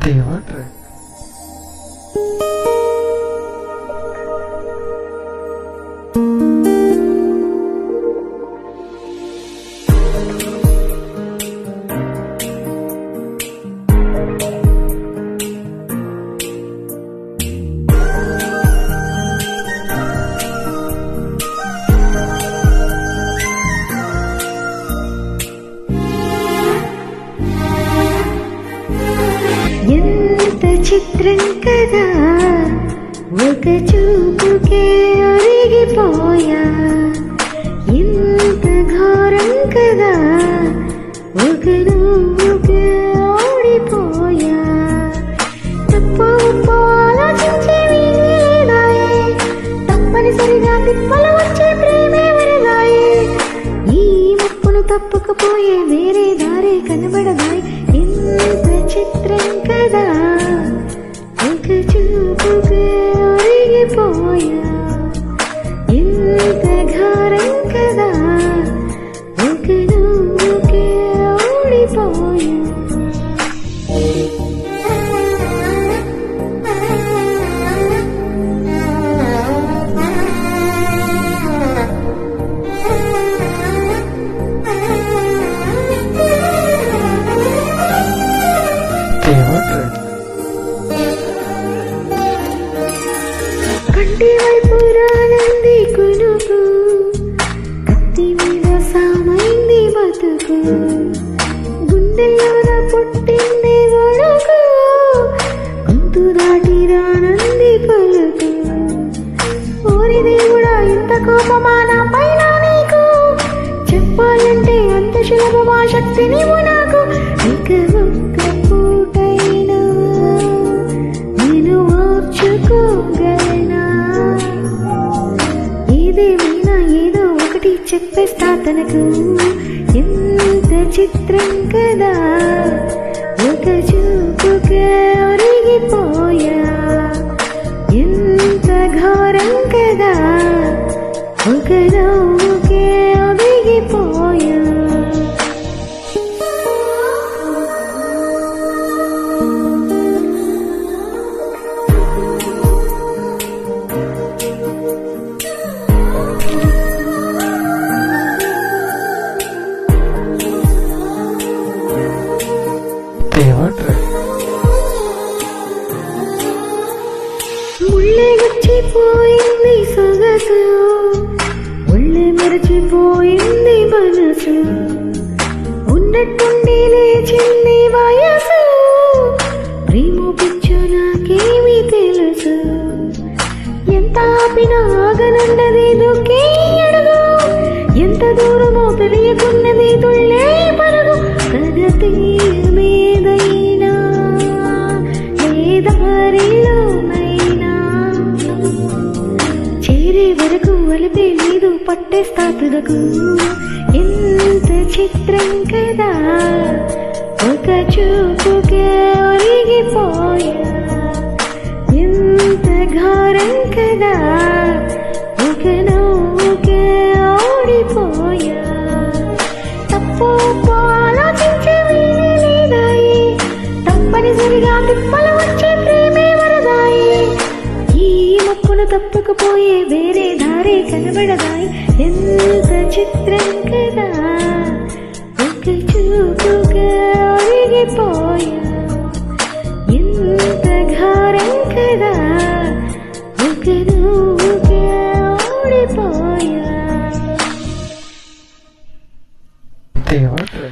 దేవట్రే చిత్రం కదా ఒక చూపుకే ఒరిగిపోయా, ఇంత ఘోరం కదా ఒక నువ్వుకే ఓడిపోయా. తప్పు ఆలోచించే వీలేదాయే, తప్పనిసరిగా తిప్పలు వచ్చే ప్రేమే వరదాయే. ఈ ముప్పును తప్పుకుపోయే వేరే దారే కనబడదాయి. ఇంత చిత్రం కదా ఒక చూపుకే ఒరిగిపోయా, ఇంత ఘోరం కదా ఒక నువ్వుకే ఓడిపోయా. కంటి వైపు రానంది కునుకు, కత్తి మీద సామైంది బతుకు. గుండెల్లోన పుట్టింది గొడుగు, గొంతు దాటి రానంది పలుకు. ఓరి దేవుడా ఇంత కోపమా నా పైన నీకు, చెప్పాలంటే అంత సులభమా శక్తి నీవు నాకు. ఇక ఒక్క పూటైనా నేను ఓర్చుకోగలనా, ఏదేమైనా ఏదో ఒకటి చెప్పేస్తా తనకు. ఎంత చిత్రం కదా ఒక చూపుకే ఒరిగిపోయా, ఎంత ఘోరం కదా ఒక నవ్వుకే ఒరిగిపోయా. ముళ్ళే గుచ్చిపోయింది సొగసు, ముళ్ళే మరచిపోయింది మనసు. ఉన్నట్టుండి లేచింది వయసు, ప్రేమ పిచ్చు నాకేమి తెలుసు. ఎంత ఆపినా ఆగనున్నది దుఃఖే అడుగు, ఎంత దూరమో తెలియకున్నది తుళ్ళే పరుగు. ప్రగతి మీదైనా లేదారిలోనైనా చేరే వరకు అలిపే లేదు పట్టేస్తా తుదకు. ఎంత చిత్రం కదా ఒక చూపుకే ఒరిగిపోయా, ఎంత ఘోరం కదా ఒక నవ్వుకే ఓడిపోయా. తప్పు ఆలోచించే వీలేదాయి, తప్పనిసరిగా తిప్పలు వచ్చే ప్రేమే వరదాయి. ఈ ముప్పును తప్పుకుపోయే వేరే దారే కనబడదాయి. ఎంత చిత్రం కదా ఒక చూపుగా ఒరిగిపోయా, ఎంత ఘోరం కదా ఒక నువ్వుగా ఓడిపోయా. దేవట్రే